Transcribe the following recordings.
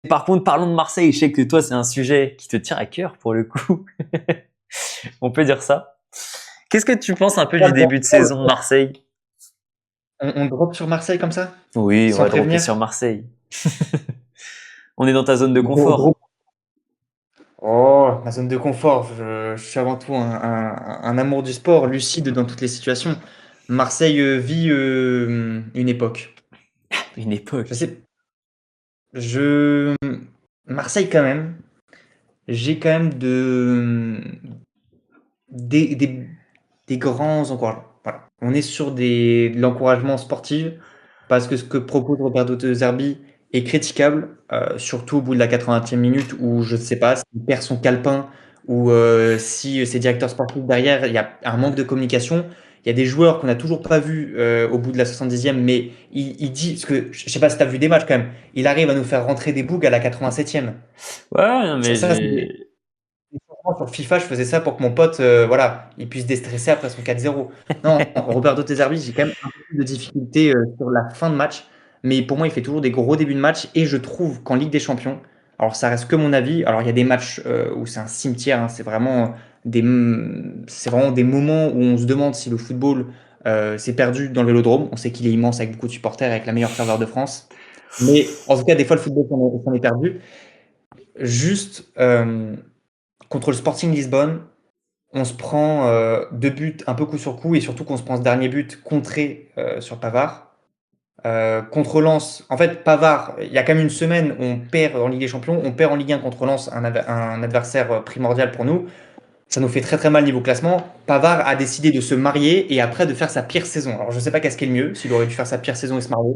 Par contre, parlons de Marseille. Je sais que toi, c'est un sujet qui te tient à cœur pour le coup. On peut dire ça. Qu'est-ce que tu penses un peu du début de saison de Marseille? On drop sur Marseille comme ça? Oui, on Sans va dropper prévenir? sur Marseille. On est dans ta zone de Gros. confort. Oh, ma zone de confort. Je suis avant tout un amour du sport, lucide dans toutes les situations. Marseille vit une époque. Une Je époque. sais, je Marseille quand même. J'ai quand même des, des, des grands encouragements. Voilà. On est sur de l'encouragement sportif parce que ce que propose Roberto De Zerbi est critiquable, surtout au bout de la 80e minute où je ne sais pas s'il perd son calepin ou si ses directeurs sportifs derrière, il y a un manque de communication. Il y a des joueurs qu'on n'a toujours pas vus au bout de la 70e, mais il dit, parce que je ne sais pas si tu as vu des matchs quand même, il arrive à nous faire rentrer des bougs à la 87e. Ouais, non, Ça, mais ça, c'est j'ai. franchement, sur FIFA, je faisais ça pour que mon pote, voilà, il puisse déstresser après son 4-0. Non, Roberto De Zerbi, j'ai quand même un peu plus de difficultés sur la fin de match, mais pour moi, il fait toujours des gros débuts de match et je trouve qu'en Ligue des Champions, alors ça reste que mon avis. Alors il y a des matchs où c'est un cimetière, hein, c'est vraiment des moments où on se demande si le football s'est perdu dans le Vélodrome. On sait qu'il est immense avec beaucoup de supporters, avec la meilleure ferveur de France, mais en tout cas, des fois, le football s'en est perdu. Juste contre le Sporting Lisbonne. On se prend 2 buts un peu coup sur coup et surtout qu'on se prend ce dernier but contré sur Pavard. Contre Lens, en fait, Pavard, il y a quand même une semaine, on perd en Ligue des Champions, on perd en Ligue 1 contre Lens, un adversaire primordial pour nous. Ça nous fait très très mal niveau classement. Pavard a décidé de se marier et après de faire sa pire saison. Alors je sais pas qu'est-ce qui est le mieux, s'il aurait dû faire sa pire saison et se marier.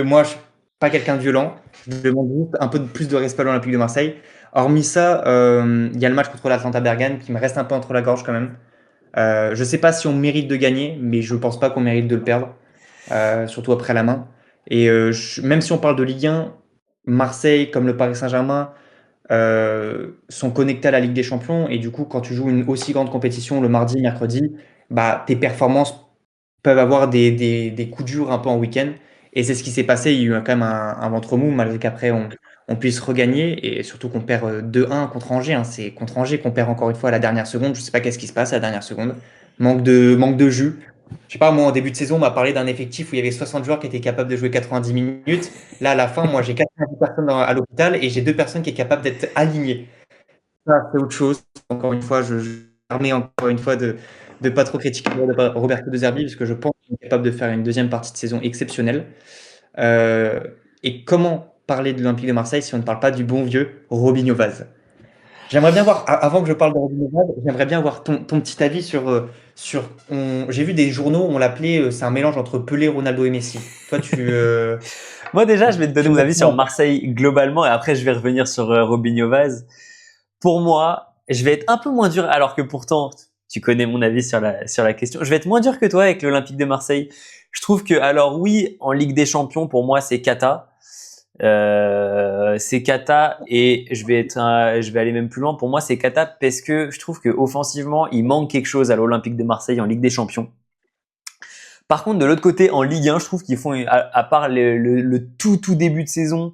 Moi, je suis pas quelqu'un de violent. Je demande juste un peu plus de respect à l'Olympique de Marseille. Hormis ça, il y a le match contre l'Atlanta Bergame qui me reste un peu entre la gorge quand même. Je sais pas si on mérite de gagner, mais je pense pas qu'on mérite de le perdre, surtout après la main. Et même si on parle de Ligue 1, Marseille, comme le Paris Saint-Germain, sont connectés à la Ligue des Champions. Et du coup, quand tu joues une aussi grande compétition le mardi, mercredi, bah, tes performances peuvent avoir des coups durs un peu en week-end. Et c'est ce qui s'est passé. Il y a eu quand même un ventre mou, malgré qu'après on puisse regagner. Et surtout qu'on perd 2-1 contre Angers, hein. C'est contre Angers qu'on perd encore une fois à la dernière seconde. Je sais pas qu'est-ce qui se passe à la dernière seconde. Manque de jus. Je sais pas, moi, en début de saison, on m'a parlé d'un effectif où il y avait 60 joueurs qui étaient capables de jouer 90 minutes. Là, à la fin, moi, j'ai 90 personnes à l'hôpital et j'ai deux personnes qui sont capables d'être alignées. Ça, c'est autre chose. Encore une fois, je permets encore une fois de pas trop critiquer Roberto De Zerbi parce que je pense qu'il est capable de faire une deuxième partie de saison exceptionnelle. Euh, et comment parler de l'Olympique de Marseille si on ne parle pas du bon vieux Robinho Vaz? J'aimerais bien voir, avant que je parle de Robinho Vaz, j'aimerais bien voir ton petit avis j'ai vu des journaux, on l'appelait, c'est un mélange entre Pelé, Ronaldo et Messi. Toi, Moi déjà, je vais te donner tu me mon avis sur réponds. Marseille globalement et après je vais revenir sur Robinho Vaz. Pour moi, je vais être un peu moins dur alors que pourtant tu connais mon avis sur la question. Je vais être moins dur que toi avec l'Olympique de Marseille. Je trouve que alors oui, en Ligue des Champions pour moi c'est cata. C'est cata et je vais aller même plus loin. Pour moi, c'est cata parce que je trouve que offensivement, il manque quelque chose à l'Olympique de Marseille en Ligue des Champions. Par contre, de l'autre côté, en Ligue 1, je trouve qu'ils font, à part le tout début de saison,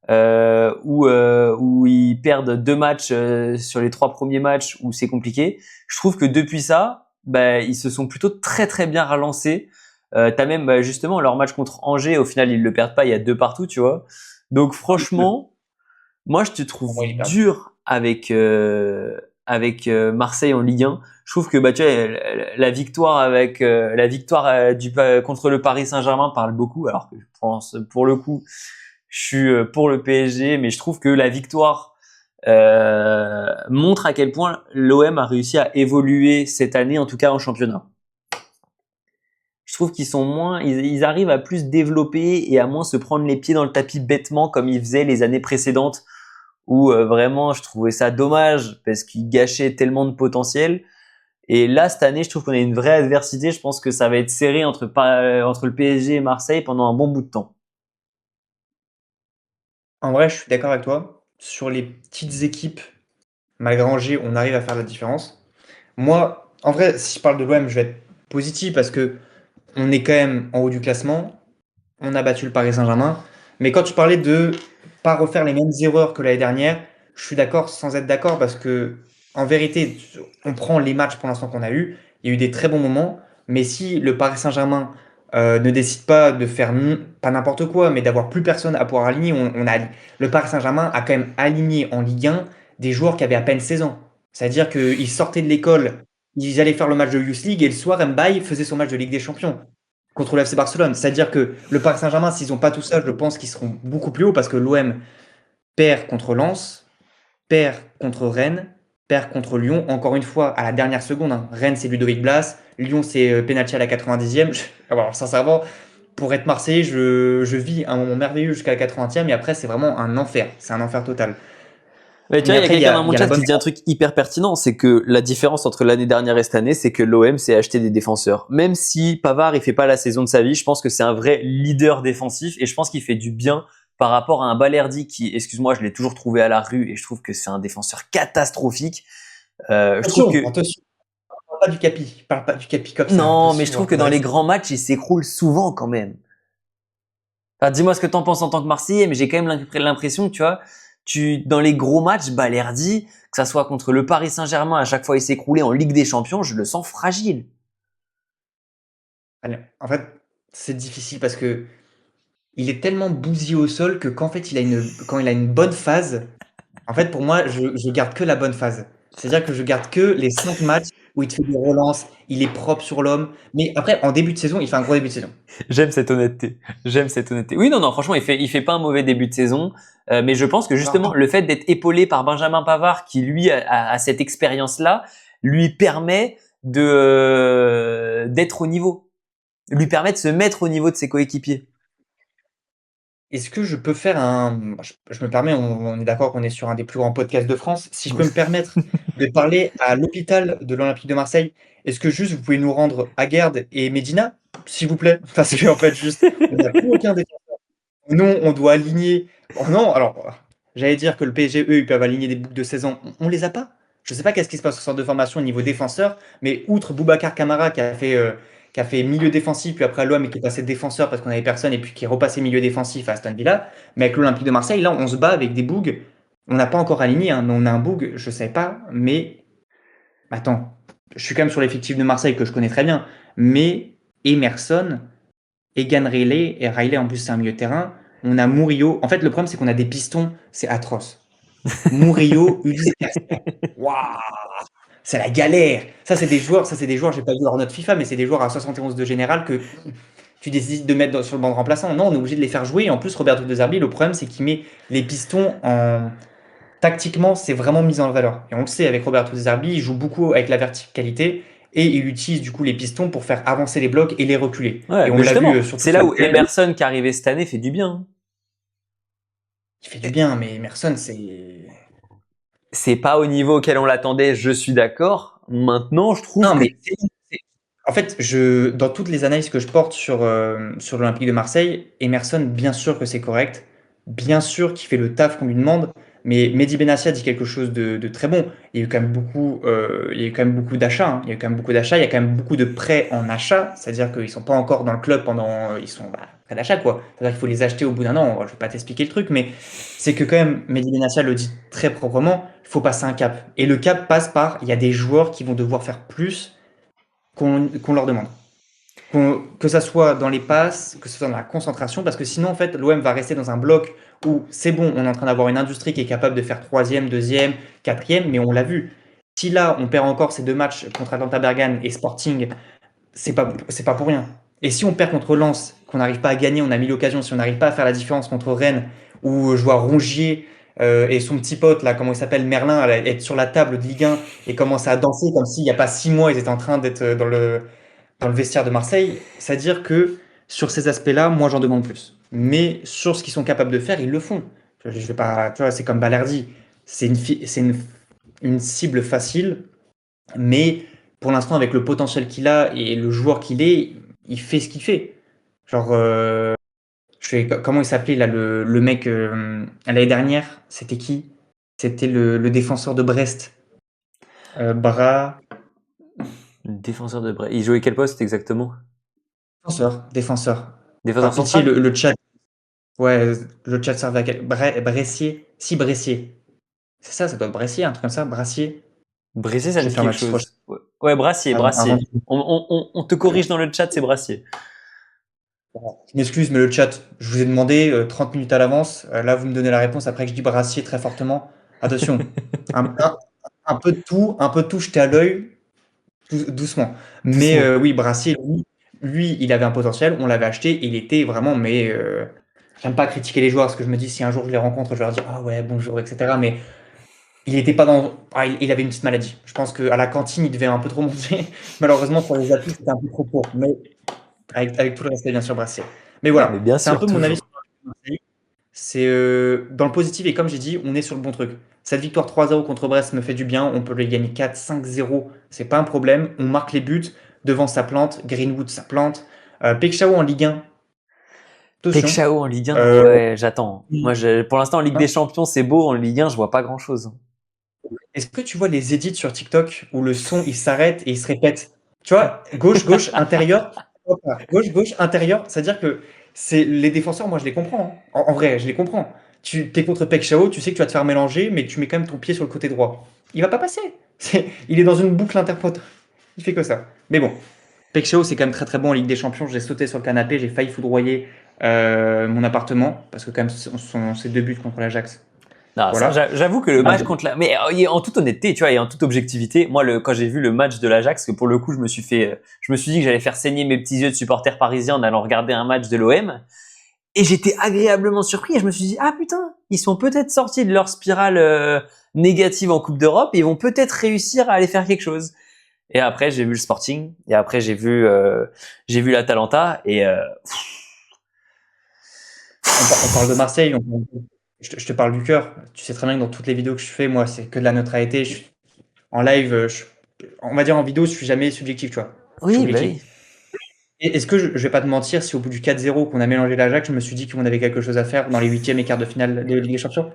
où ils perdent deux matchs sur les trois premiers matchs où c'est compliqué. Je trouve que depuis ça, bah, ils se sont plutôt très bien relancés. T'as même justement leur match contre Angers, au final ils le perdent pas, il y a deux partout, tu vois. Donc franchement, moi je te Pour trouve moi, il est perdu. dur avec Marseille en Ligue 1. Je trouve que bah tu vois la victoire la victoire contre le Paris Saint-Germain parle beaucoup, alors que je pense pour le coup je suis pour le PSG, mais je trouve que la victoire montre à quel point l'OM a réussi à évoluer cette année, en tout cas en championnat. Je trouve qu'ils sont moins, ils arrivent à plus développer et à moins se prendre les pieds dans le tapis bêtement comme ils faisaient les années précédentes, où vraiment je trouvais ça dommage parce qu'ils gâchaient tellement de potentiel. Et là, cette année, je trouve qu'on a une vraie adversité. Je pense que ça va être serré entre le PSG et Marseille pendant un bon bout de temps. En vrai, je suis d'accord avec toi. Sur les petites équipes, malgré Angers, on arrive à faire la différence. Moi, en vrai, si je parle de l'OM, je vais être positif parce que on est quand même en haut du classement. On a battu le Paris Saint-Germain. Mais quand tu parlais de pas refaire les mêmes erreurs que l'année dernière, je suis d'accord sans être d'accord parce que, en vérité, on prend les matchs pour l'instant qu'on a eu. Il y a eu des très bons moments, mais si le Paris Saint-Germain ne décide pas de faire pas n'importe quoi, mais d'avoir plus personne à pouvoir aligner, le Paris Saint-Germain a quand même aligné en Ligue 1 des joueurs qui avaient à peine 16 ans. C'est-à-dire qu'ils sortaient de l'école, ils allaient faire le match de Youth League et le soir, Mbaye faisait son match de Ligue des Champions contre le FC Barcelone. C'est-à-dire que le Paris Saint-Germain, s'ils n'ont pas tout ça, je pense qu'ils seront beaucoup plus hauts parce que l'OM perd contre Lens, perd contre Rennes, perd contre Lyon. Encore une fois, à la dernière seconde, hein. Rennes, c'est Ludovic Blas. Lyon, c'est penalty à la 90e. Alors, sincèrement, pour être Marseillais, je vis un moment merveilleux jusqu'à la 80e et après, c'est vraiment un enfer. C'est un enfer total. Mais tu Mais vois, il y a après, quelqu'un dans il mon y a la chat bonne. qui dit un truc hyper pertinent, c'est que la différence entre l'année dernière et cette année, c'est que l'OM s'est acheté des défenseurs. Même si Pavard, il fait pas la saison de sa vie, je pense que c'est un vrai leader défensif et je pense qu'il fait du bien par rapport à un Balerdi qui, excuse-moi, je l'ai toujours trouvé à la rue et je trouve que c'est un défenseur catastrophique. Je trouve Attention, que, attention. Parle pas du Capi. Parle pas du Capi comme ça. non, mais je Attention, trouve que on dans les reste. grands matchs, il s'écroule souvent quand même. Enfin, dis-moi ce que t'en penses en tant que Marseillais, mais j'ai quand même l'impression que tu vois, dans les gros matchs, Balerdi, que ça soit contre le Paris Saint-Germain, à chaque fois il s'écroulait en Ligue des Champions, je le sens fragile. Allez, en fait, c'est difficile parce que il est tellement bousillé au sol que qu'en fait, quand il a une bonne phase, en fait, pour moi, je garde que la bonne phase. C'est-à-dire que je garde que les 5 matchs où il te fait des relances, il est propre sur l'homme. Mais après, en début de saison, il fait un gros début de saison. J'aime cette honnêteté. J'aime cette honnêteté. Oui, non, non, franchement, il fait pas un mauvais début de saison, mais je pense que Alors, justement, le fait d'être épaulé par Benjamin Pavard, qui lui a cette expérience-là, lui permet d'être au niveau, lui permet de se mettre au niveau de ses coéquipiers. est-ce que je peux faire un. Je me permets, on est d'accord qu'on est sur un des plus grands podcasts de France. Si je peux me permettre de parler à l'hôpital de l'Olympique de Marseille, est-ce que juste vous pouvez nous rendre Aguerd et Medina, s'il vous plaît? Parce qu'en fait, juste, on n'a plus aucun des. Non, on doit aligner. Oh non, alors, j'allais dire que le PSG, eux, ils peuvent aligner des boucles de 16 ans. On les a pas. Je sais pas qu'est-ce qui se passe au centre de formation au niveau défenseur, mais outre Boubacar Kamara qui a fait milieu défensif, puis après à l'OM et qui est passé défenseur parce qu'on avait personne, et puis qui est repassé milieu défensif à Aston Villa, mais avec l'Olympique de Marseille, là, on se bat avec des bougs. On n'a pas encore aligné, hein, mais on a un boug, je sais pas, mais attends, je suis quand même sur l'effectif de Marseille que je connais très bien, mais Emerson, Egan Riley, et Riley en plus c'est un milieu de terrain. On a Murillo. En fait, le problème c'est qu'on a des pistons, c'est atroce. Murillo, Ulysse Garcia. Waouh, c'est la galère. Ça c'est des joueurs, j'ai pas vu leur note FIFA, mais c'est des joueurs à 71 de général que tu décides de mettre sur le banc de remplaçant. Non, on est obligé de les faire jouer. Et en plus, Roberto De Zerbi, le problème c'est qu'il met les pistons en. Tactiquement, c'est vraiment mis en valeur. Et on le sait avec Roberto De Zerbi, il joue beaucoup avec la verticalité et il utilise du coup les pistons pour faire avancer les blocs et les reculer. Ouais, Et on mais l'a vu justement, surtout c'est sur là le où duel. Emerson qui est arrivé cette année fait du bien, hein. Il fait du bien, mais Emerson, c'est. C'est pas au niveau auquel on l'attendait, je suis d'accord. Maintenant, je trouve Non, que mais en fait, dans toutes les analyses que je porte sur l'Olympique de Marseille, Emerson, bien sûr que c'est correct, bien sûr qu'il fait le taf qu'on lui demande, mais Mehdi Benassia dit quelque chose de très bon. Il y a eu quand même beaucoup, il y a eu quand même beaucoup d'achats, hein. Il y a eu quand même beaucoup d'achats, il y a quand même beaucoup de prêts en achat, c'est-à-dire qu'ils sont pas encore dans le club pendant, ils sont prêts d'achat quoi. C'est-à-dire qu'il faut les acheter au bout d'un an. Je vais pas t'expliquer le truc, mais c'est que quand même Mehdi Benassia le dit très proprement, il faut passer un cap. Et le cap passe par, il y a des joueurs qui vont devoir faire plus qu'on leur demande. Que ça soit dans les passes, que ce soit dans la concentration, parce que sinon, en fait, l'OM va rester dans un bloc où c'est bon, on est en train d'avoir une industrie qui est capable de faire troisième, deuxième, quatrième, mais on l'a vu. Si là, on perd encore ces deux matchs contre Atlanta Bergame et Sporting, c'est pas pour rien. Et si on perd contre Lens, qu'on n'arrive pas à gagner, on a mis l'occasion, si on n'arrive pas à faire la différence contre Rennes, où je vois Rongier et son petit pote, là, comment il s'appelle, Merlin, être sur la table de Ligue 1 et commencer à danser comme s'il n'y a pas 6 mois, ils étaient en train d'être dans le vestiaire de Marseille, c'est-à-dire que sur ces aspects-là, moi j'en demande plus. Mais sur ce qu'ils sont capables de faire, ils le font. Je vais pas, tu vois, c'est comme Balerdi, c'est une cible facile, mais pour l'instant, avec le potentiel qu'il a et le joueur qu'il est, il fait ce qu'il fait. Genre, comment il s'appelait là, le mec l'année dernière, c'était qui? C'était le défenseur de Brest. Bras. défenseur de Brest. Il jouait quel poste exactement? Défenseur. Défenseur Par pitié, central? le chat. Ouais, le chat servait à quel Bressier? Si, Bressier. C'est ça, ça doit être Bressier, un truc comme ça, Brassier. Bressier, ça Je me vais dit faire ma quelque petite recherche chose. Ouais, Brassier, avant Brassier. On te corrige dans le chat, c'est Brassier. Je m'excuse, mais le chat, je vous ai demandé 30 minutes à l'avance. Là, vous me donnez la réponse après que je dis Brassier très fortement. Attention, un, un- un peu de tout jeté à l'œil, doucement. Mais Doucement. oui, Brassier, lui, il avait un potentiel, on l'avait acheté, et il était vraiment, mais j'aime pas critiquer les joueurs, parce que je me dis, si un jour je les rencontre, je vais leur dire, ah ouais, bonjour, etc. Mais il était pas dans. Ah, il avait une petite maladie. Je pense qu'à la cantine, il devait un peu trop manger. Malheureusement, pour les appuis, c'était un peu trop court. Mais avec tout le respect, bien sûr, Brassier. Mais Non, mais voilà, bien c'est un sûr, peu mon avis toujours. sur Marseille. C'est dans le positif, et comme j'ai dit, on est sur le bon truc. Cette victoire 3-0 contre Brest me fait du bien. On peut les gagner 4-5-0, c'est pas un problème. On marque les buts. Devant, ça plante. Greenwood, ça plante. Pekshao en Ligue 1, Pek attention. Chao en Ligue 1, Euh, ouais, j'attends. Moi, pour l'instant, en Ligue hein, des Champions, c'est beau. En Ligue 1, je vois pas grand-chose. Est-ce que tu vois les edits sur TikTok où le son il s'arrête et il se répète? Tu vois, gauche, gauche, intérieur, hop là, gauche, gauche, intérieur. C'est-à-dire que c'est les défenseurs, moi je les comprends, hein. En vrai, je les comprends. Tu es contre Pek Chao, tu sais que tu vas te faire mélanger, mais tu mets quand même ton pied sur le côté droit. Il va pas passer. Il est dans une boucle interprète. Il fait que ça. Mais bon, Pek Chao, c'est quand même très très bon en Ligue des Champions. J'ai sauté sur le canapé, j'ai failli foudroyer mon appartement parce que quand même ces deux buts contre l'Ajax. Non, ça, Voilà. j'avoue que le match contre la, mais en toute honnêteté, tu vois, et en toute objectivité, moi, quand j'ai vu le match de l'Ajax, que pour le coup, je me suis dit que j'allais faire saigner mes petits yeux de supporter parisien en allant regarder un match de l'OM, et j'étais agréablement surpris, et je me suis dit, ah putain, ils sont peut-être sortis de leur spirale négative en Coupe d'Europe, et ils vont peut-être réussir à aller faire quelque chose. Et après, j'ai vu le Sporting, et après, j'ai vu l'Atalanta, et On parle de Marseille, je te parle du cœur. Tu sais très bien que dans toutes les vidéos que je fais, moi, c'est que de la neutralité. En live, on va dire en vidéo, je suis jamais subjectif, tu vois. Je suis oui, bah objectif. oui, Et est-ce que je vais pas te mentir, si au bout du 4-0 qu'on a mélangé l'Ajax, je me suis dit qu'on avait quelque chose à faire dans les huitièmes et quarts de finale de Ligue des Champions?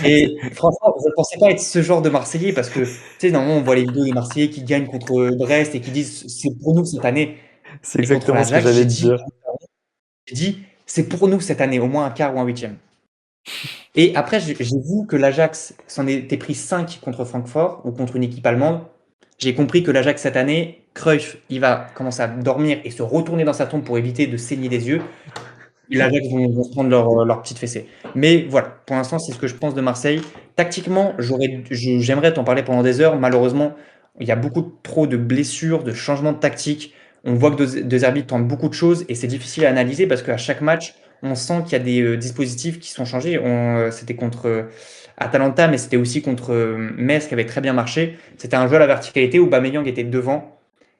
Et franchement, je ne pensais pas être ce genre de Marseillais parce que, tu sais, normalement, on voit les vidéos des Marseillais qui gagnent contre Brest et qui disent c'est pour nous cette année. c'est Et contre exactement ce que l'Ajax, j'allais te dire. j'ai dit c'est pour nous cette année, au moins un quart ou un huitième. Et après, j'ai vu que l'Ajax s'en était pris 5 contre Francfort ou contre une équipe allemande. J'ai compris que l'Ajax cette année, Cruyff, il va commencer à dormir et se retourner dans sa tombe pour éviter de saigner des yeux. Et l'Ajax vont se prendre leur petite fessée. Mais voilà, pour l'instant, c'est ce que je pense de Marseille. Tactiquement, j'aimerais t'en parler pendant des heures. Malheureusement, il y a beaucoup trop de blessures, de changements de tactique. On voit que deux arbitres tentent beaucoup de choses et c'est difficile à analyser parce qu'à chaque match, on sent qu'il y a des dispositifs qui sont changés. C'était contre Atalanta, mais c'était aussi contre Metz qui avait très bien marché. C'était un jeu à la verticalité où Aubameyang était devant.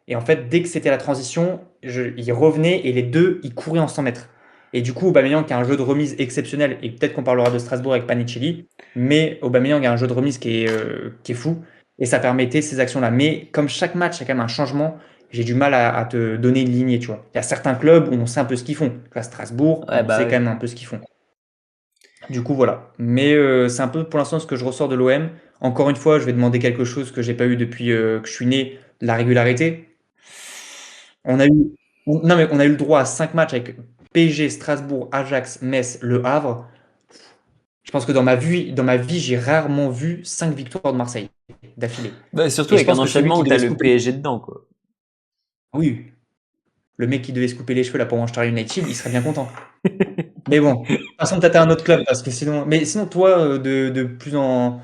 Et en fait, dès que c'était la transition, il revenait et les deux, ils couraient en 100 mètres. Et du coup, Aubameyang qui a un jeu de remise exceptionnel, et peut-être qu'on parlera de Strasbourg avec Panicelli, mais Aubameyang a un jeu de remise qui est fou, et ça permettait ces actions-là. Mais comme chaque match, il y a quand même un changement, j'ai du mal à te donner une lignée, tu vois. Il y a certains clubs où on sait un peu ce qu'ils font. Tu vois, Strasbourg, Ouais, on bah sait quand oui. même un peu ce qu'ils font. Du coup, voilà. Mais c'est un peu pour l'instant ce que je ressors de l'OM. Encore une fois, je vais demander quelque chose que j'ai pas eu depuis que je suis né, la régularité. On a eu, non, mais on a eu le droit à 5 matchs avec PSG, Strasbourg, Ajax, Metz, Le Havre. Je pense que dans ma vie, j'ai rarement vu 5 victoires de Marseille d'affilée. Bah, surtout Et je avec un pense que celui enchaînement qui où t'as devait se le couper, PSG dedans, quoi. oui, le mec qui devait se couper les cheveux là pour Manchester United, il serait bien content. Mais bon, de toute façon, peut-être à un autre club parce que sinon, mais sinon, toi, de plus en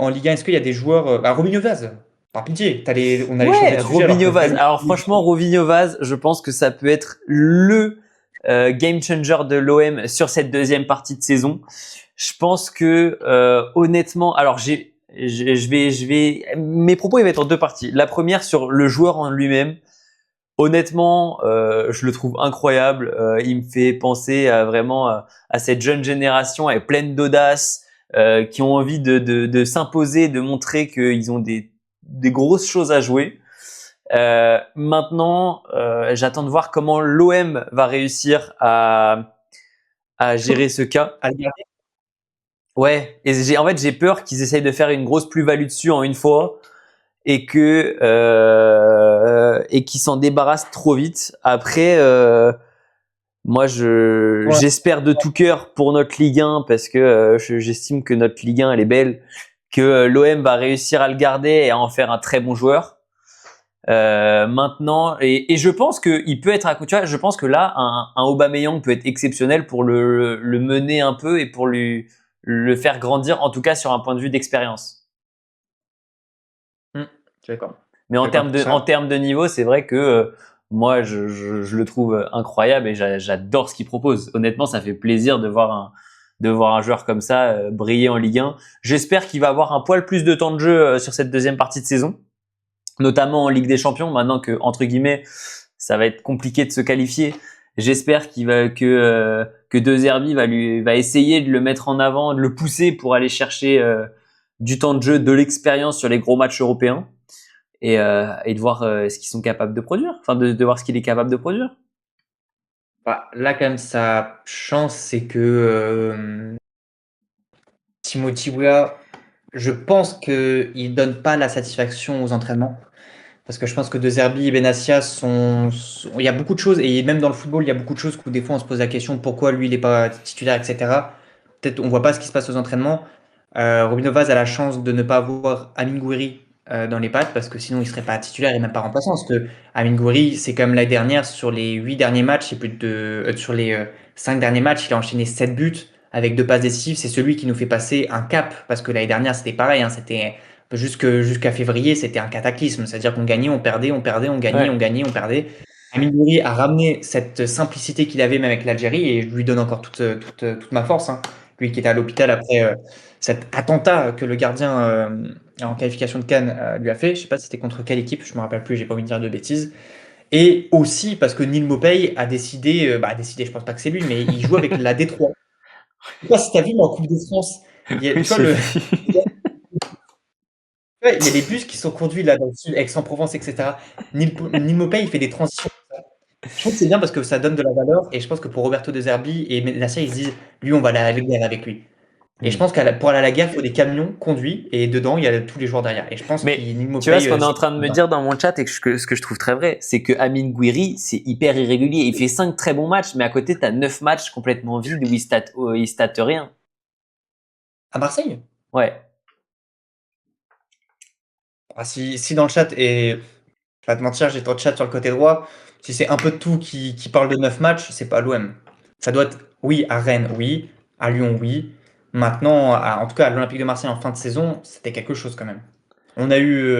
Ligue 1, est-ce qu'il y a des joueurs, Robinho Vaz, par pitié, on allait changer Ouais, de sujet alors Robinho que Vaz. même. Alors franchement, Robinho Vaz, je pense que ça peut être le game changer de l'OM sur cette deuxième partie de saison. Je pense que honnêtement, alors mes propos ils vont être en deux parties. La première sur le joueur en lui-même. Honnêtement, je le trouve incroyable. Il me fait penser à vraiment à cette jeune génération elle, pleine d'audace, qui ont envie de s'imposer, de montrer qu'ils ont des grosses choses à jouer. Maintenant, j'attends de voir comment l'OM va réussir à gérer ce cas. À le garder. Ouais, et en fait j'ai peur qu'ils essayent de faire une grosse plus-value dessus en une fois et qu'ils s'en débarrassent trop vite. Après, Moi, Ouais. j'espère de tout cœur pour notre Ligue 1 parce que j'estime que notre Ligue 1 elle est belle, que l'OM va réussir à le garder et à en faire un très bon joueur. Maintenant, et je pense que il peut être, tu vois, je pense que là, un Aubameyang peut être exceptionnel pour le mener un peu et pour le faire grandir, en tout cas sur un point de vue d'expérience. Je suis d'accord. Mais Je suis d'accord pour en ça. termes de niveau, c'est vrai que moi, je le trouve incroyable et j'adore ce qu'il propose. Honnêtement, ça fait plaisir de voir un joueur comme ça briller en Ligue 1. J'espère qu'il va avoir un poil plus de temps de jeu sur cette deuxième partie de saison, notamment en Ligue des Champions. Maintenant que entre guillemets, ça va être compliqué de se qualifier. J'espère que De Zerbi va essayer de le mettre en avant, de le pousser pour aller chercher du temps de jeu, de l'expérience sur les gros matchs européens et de voir ce qu'ils sont capables de produire, enfin de voir ce qu'il est capable de produire. Bah, là, quand même, sa chance, c'est que Timothy Weah, je pense qu'il donne pas la satisfaction aux entraînements. Parce que je pense que De Zerbi et Benassia il y a beaucoup de choses, et même dans le football, il y a beaucoup de choses où des fois on se pose la question pourquoi lui il n'est pas titulaire, etc. Peut-être on voit pas ce qui se passe aux entraînements. Robin Novas a la chance de ne pas avoir Amine Gouiri dans les pattes, parce que sinon il serait pas titulaire et même pas remplaçant. Parce que Amine Gouiri, c'est comme l'année dernière, sur les 8 derniers matchs, et plus sur les 5 derniers matchs, il a enchaîné 7 buts avec 2 passes décisives. C'est celui qui nous fait passer un cap, parce que l'année dernière c'était pareil, hein, c'était jusqu'à février, c'était un cataclysme. C'est-à-dire qu'on gagnait, on perdait, on perdait, on gagnait, Ouais. on gagnait, on perdait. Amine Gouiri a ramené cette simplicité qu'il avait même avec l'Algérie, et je lui donne encore toute ma force, hein. Lui qui était à l'hôpital après cet attentat que le gardien en qualification de Cannes lui a fait. Je sais pas si c'était contre quelle équipe, je me rappelle plus, j'ai pas envie de dire de bêtises. Et aussi parce que Neil Maupay a décidé, je pense pas que c'est lui, mais il joue avec la Détroit. Je sais pas si t'as vu, mais en Coupe de France, Oui, tu vois, ouais, il y a les bus qui sont conduits là dans le sud, Aix-en-Provence, etc. Neil Maupay, il fait des transitions. Je trouve que c'est bien parce que ça donne de la valeur, et je pense que pour Roberto De Zerbi et Nasser, ils se disent, lui, on va aller à la guerre avec lui. Et je pense pour aller à la guerre, il faut des camions conduits, et dedans, il y a tous les joueurs derrière. Et je pense Mais qu'il Neil tu vois, ce Maupay, qu'on est en train de me dire dans mon chat et ce que je trouve très vrai, c'est que Amine Gouiri, c'est hyper irrégulier. Il fait 5 très bons matchs, mais à côté, t'as 9 matchs complètement vides où il state rien. à Marseille. Ouais. Ah, si dans le chat, et je vais pas te mentir, j'ai ton chat sur le côté droit, si c'est un peu de tout qui parle de 9 matchs, c'est pas l'OM. Ça doit être, oui, à Rennes, oui, à Lyon, oui. Maintenant, en tout cas, à l'Olympique de Marseille en fin de saison, c'était quelque chose quand même. On a eu.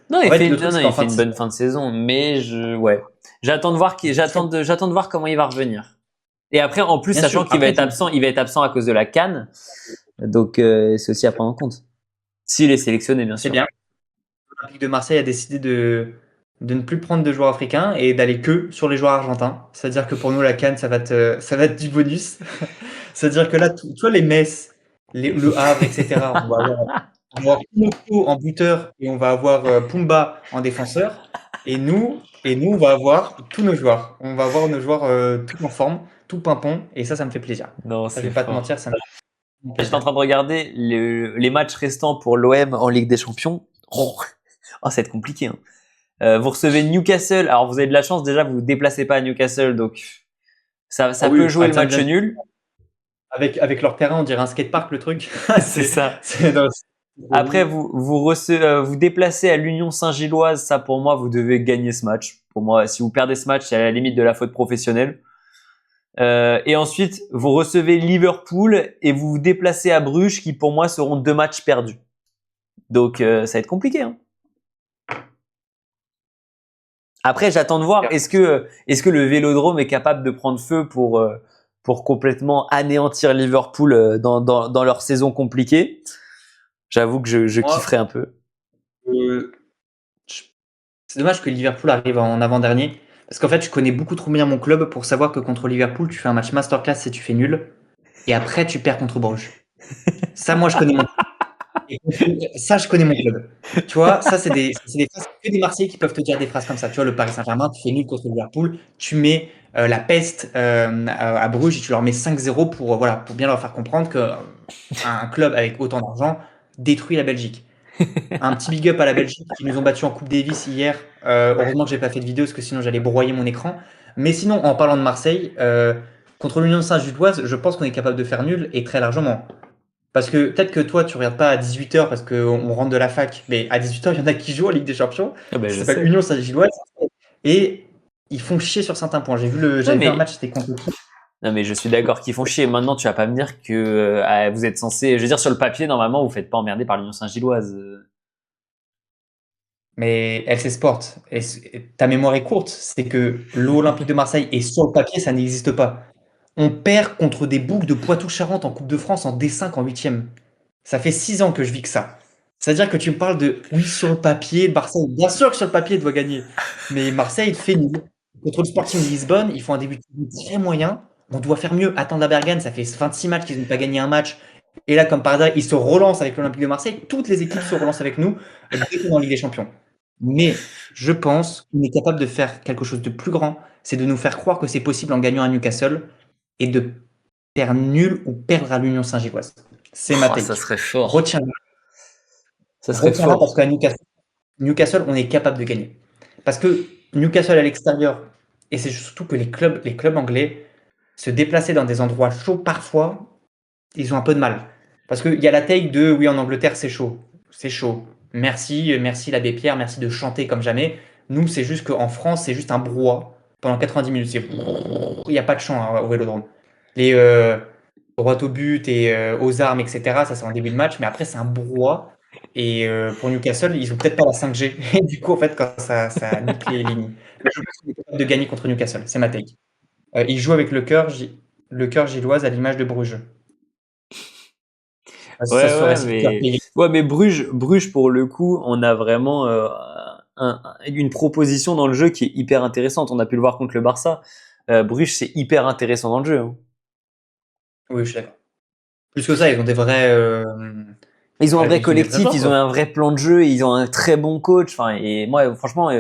Non, En fait, le non, truc, non, c'est il qu'en fait fin de une saison. bonne fin de saison, mais ouais. J'attends de voir j'attends de voir comment il va revenir. Et après, en plus, Bien sachant sûr, qu'il va après, être absent, il va être absent à cause de la CAN. Donc, c'est aussi à prendre en compte. S'il est sélectionné, bien c'est sûr. bien. L'Olympique de Marseille a décidé de ne plus prendre de joueurs africains et d'aller que sur les joueurs argentins. C'est-à-dire que pour nous, la CAN, ça va être du bonus. C'est-à-dire que là, tu vois, les Metz, le Havre, etc., on va avoir Pinocchio en buteur et on va avoir Pumba en défenseur. Et nous, on va avoir tous nos joueurs. On va avoir nos joueurs tout en forme, tout pimpon. Et ça me fait plaisir. Non, Ça, je c'est vais pas te fort. mentir, ça me fait J'étais en plaisir. train de regarder les matchs restants pour l'OM en Ligue des Champions. Oh, oh, ça va être compliqué, hein. Vous recevez Newcastle. Alors, vous avez de la chance, déjà, vous vous déplacez pas à Newcastle, donc Ah ça peut oui, jouer le match Alexandre, nul. avec leur terrain, on dirait un skatepark, le truc. C'est ça. Non, Après, vous déplacez à l'Union Saint-Gilloise. Ça, pour moi, vous devez gagner ce match. Pour moi, si vous perdez ce match, c'est à la limite de la faute professionnelle. Et ensuite, vous recevez Liverpool et vous vous déplacez à Bruges, qui pour moi seront 2 matchs perdus. Donc, ça va être compliqué, hein. Après, j'attends de voir est-ce que le Vélodrome est capable de prendre feu pour complètement anéantir Liverpool dans leur saison compliquée. J'avoue que je moi, kifferais un peu. euh, c'est dommage que Liverpool arrive en avant-dernier. Parce qu'en fait, je connais beaucoup trop bien mon club pour savoir que contre Liverpool, tu fais un match masterclass et tu fais nul. Et après, tu perds contre Bruges. Ça, moi, je connais mon Ça, je connais mon club. Tu vois, ça, c'est des phrases que des Marseillais qui peuvent te dire des phrases comme ça. Tu vois, le Paris Saint-Germain, tu fais nul contre Liverpool, tu mets la peste à Bruges et tu leur mets 5-0 pour, voilà, pour bien leur faire comprendre que un club avec autant d'argent détruit la Belgique. Un petit big up à la Belgique qui nous ont battus en Coupe Davis hier. Heureusement que j'ai pas fait de vidéo parce que sinon j'allais broyer mon écran. Mais sinon, en parlant de Marseille, contre l'Union Saint-Gilloise, je pense qu'on est capable de faire nul et très largement. Parce que peut-être que toi, tu regardes pas à 18h parce qu'on rentre de la fac, mais à 18h, il y en a qui jouent en Ligue des Champions. Ah ben, Ça je s'appelle sais. Union Saint-Gilloise et ils font chier sur certains points. Non, J'avais vu un mais match, c'était contre qui? Non, mais je suis d'accord qu'ils font chier. Maintenant, tu vas pas me dire que vous êtes censé. Je veux dire, sur le papier, normalement, vous faites pas emmerder par l'Union Saint-Gilloise. Mais LC Sport, ta mémoire est courte, c'est que l'Olympique de Marseille et sur le papier, ça n'existe pas. On perd contre des boucs de Poitou-Charentes en Coupe de France en D5 en huitième. Ça fait 6 ans que je vis que ça. C'est-à-dire que tu me parles de oui, sur le papier, Marseille, bien sûr que sur le papier, il doit gagner. Mais Marseille fait nul. Contre le Sporting Lisbonne, ils font un début de saison très moyen. On doit faire mieux. Attendre la Bergane, ça fait 26 matchs qu'ils n'ont pas gagné un match. Et là, comme par hasard, ils se relancent avec l'Olympique de Marseille. Toutes les équipes se relancent avec nous dès qu'on est en Ligue des Champions. Mais je pense qu'on est capable de faire quelque chose de plus grand. C'est de nous faire croire que c'est possible en gagnant à Newcastle et de faire nul ou perdre à l'Union Saint-Gilloise. C'est ma Oh, ça take. serait fort. Retiens-la. Ça serait Retiens-la parce fort. qu'à Newcastle, on est capable de gagner. Parce que Newcastle à l'extérieur, et c'est surtout que les clubs anglais, se déplacer dans des endroits chauds parfois, ils ont un peu de mal. Parce qu'il y a la take de oui, en Angleterre, c'est chaud. C'est chaud. Merci, merci l'abbé Pierre, merci de chanter comme jamais. Nous, c'est juste qu'en France, c'est juste un brouhaha pendant 90 minutes. Il n'y a pas de chant au Vélodrome. Les droits au but et aux armes, etc., ça c'est en début de match, mais après, c'est un brouhaha. Et pour Newcastle, ils ont peut-être pas la 5G. Et du coup, en fait, quand ça nique les lignes. Mais je pense qu'on est capable de gagner contre Newcastle, c'est ma take. Ils jouent avec le cœur gilloise à l'image de Bruges. Ça Ouais, serait ouais, si tu as mais payé. ouais, mais Bruges pour le coup, on a vraiment une proposition dans le jeu qui est hyper intéressante. On a pu le voir contre le Barça. Bruges, c'est hyper intéressant dans le jeu, hein. Oui, je suis d'accord. Plus que ça, ils ont des vrais, Ils ont un vrai ils ont des vrais collectif, joueurs, ils ont quoi. un vrai plan de jeu, ils ont un très bon coach. Enfin, et moi, franchement,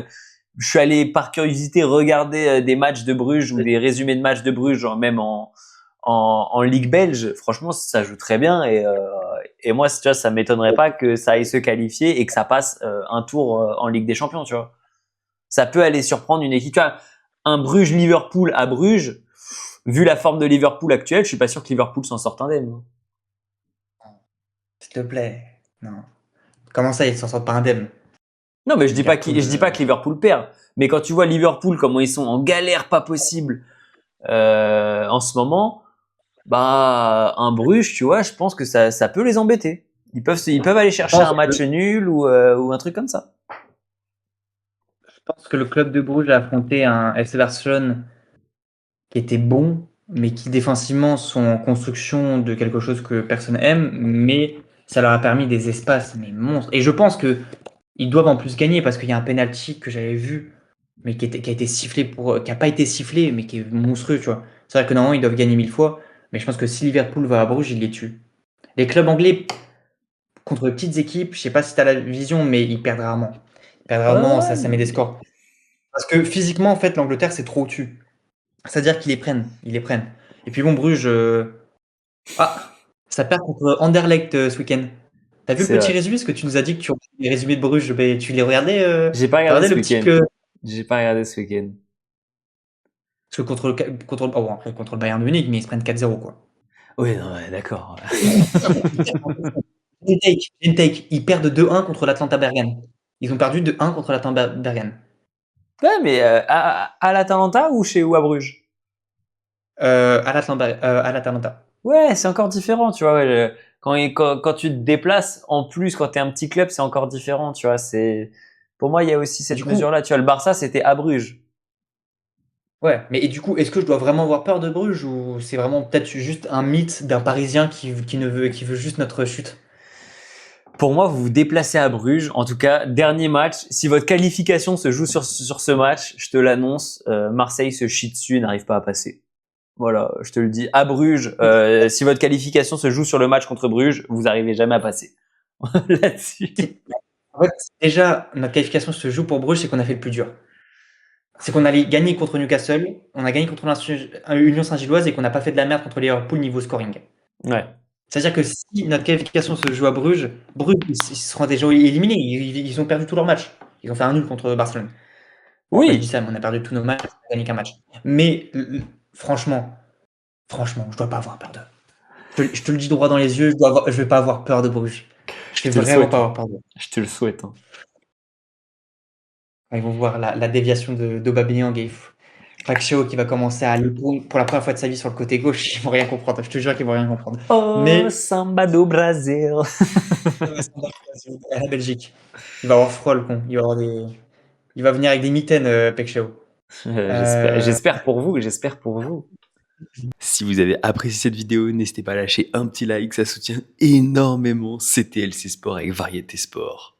je suis allé par curiosité regarder des matchs de Bruges ou des résumés de matchs de Bruges, genre même en Ligue belge. Franchement, ça joue très bien et moi, tu vois, ça m'étonnerait pas que ça aille se qualifier et que ça passe un tour en Ligue des Champions, tu vois. Ça peut aller surprendre une équipe. Tu vois, un Bruges-Liverpool à Bruges, vu la forme de Liverpool actuelle, je suis pas sûr que Liverpool s'en sorte indemne. S'il te plaît. Non. Comment ça, ils s'en sortent pas indemnes? Non, mais Liverpool, je dis pas que Liverpool perd. Mais quand tu vois Liverpool, comment ils sont en galère pas possible en ce moment, bah un Bruges, tu vois, je pense que ça peut les embêter. Ils peuvent aller je chercher pense un que, match nul ou un truc comme ça. je pense que le club de Bruges a affronté un FC Barcelone qui était bon, mais qui défensivement sont en construction de quelque chose que personne aime, mais ça leur a permis des espaces, mais monstres. Et je pense que ils doivent en plus gagner parce qu'il y a un penalty que j'avais vu, mais qui a été sifflé qui a pas été sifflé, mais qui est monstrueux, tu vois. C'est vrai que normalement ils doivent gagner 1000 fois, mais je pense que si Liverpool va à Bruges, il les tue. Les clubs anglais contre les petites équipes, je sais pas si tu as la vision, mais ils perdent rarement. Ils perdent rarement, Ouais, ça met des scores. Parce que physiquement, en fait, l'Angleterre, c'est trop au-dessus. C'est-à-dire qu'ils les prennent, ils les prennent. Et puis bon, Bruges, ah, ça perd contre Anderlecht ce week-end. T'as vu le c'est petit vrai. résumé? Parce que tu nous as dit que tu regardais les résumés de Bruges, mais tu les regardais, J'ai pas t'as regardé regardé ce le petit week-end. que. J'ai pas regardé ce week-end. Parce que oh, après, contre le Bayern de Munich, mais ils se prennent 4-0, quoi. Oui, non, ouais, d'accord. J'ai une take. Ils perdent 2-1 contre l'Atlanta Bergame. Ils ont perdu 2-1 contre l'Atlanta Bergame. Ouais, mais à l'Atalanta ou chez ou à Bruges? À l'Atalanta. Ouais, c'est encore différent, tu vois. Ouais, quand tu te déplaces, en plus, quand t'es un petit club, c'est encore différent, tu vois. Pour moi, il y a aussi Du cette coup, mesure-là. Tu vois, le Barça, c'était à Bruges. ouais, mais et du coup, est-ce que je dois vraiment avoir peur de Bruges ou c'est vraiment peut-être juste un mythe d'un Parisien qui veut juste notre chute? Pour moi, vous vous déplacez à Bruges. En tout cas, dernier match. Si votre qualification se joue sur ce match, je te l'annonce, Marseille se chie dessus et n'arrive pas à passer. Voilà, je te le dis. À Bruges, si votre qualification se joue sur le match contre Bruges, vous arrivez jamais à passer. Là-dessus. En fait, déjà, notre qualification se joue pour Bruges, c'est qu'on a fait le plus dur. C'est qu'on allait gagner contre Newcastle, on a gagné contre l'Union Saint-Gilloise et qu'on n'a pas fait de la merde contre Liverpool niveau scoring. Ouais. C'est-à-dire que si notre qualification se joue à Bruges, Bruges, ils seront déjà éliminés. Ils ont perdu tous leurs matchs. Ils ont fait un nul contre Barcelone. Bon, après, je dis Oui. ça, mais on a perdu tous nos matchs, on a gagné qu'un match. Mais franchement, franchement, je dois pas avoir peur d'eux. Je te le dis droit dans les yeux, je vais pas avoir peur de Bruges. Je vais te le vraiment souhaite, pas hein. avoir peur d'eux. Je te le souhaite, hein. Ils vont voir la déviation d'Aubameyang et Paixão qui va commencer à aller pour la première fois de sa vie sur le côté gauche. Ils vont rien comprendre. Je te jure qu'ils vont rien comprendre. Oh, Mais samba do Brasil. à la Belgique, il va avoir froid le con. Il va venir avec des mitaines, Paixão. J'espère pour vous, j'espère pour vous. Si vous avez apprécié cette vidéo, n'hésitez pas à lâcher un petit like, ça soutient énormément CTLC Sport avec Variété Sport.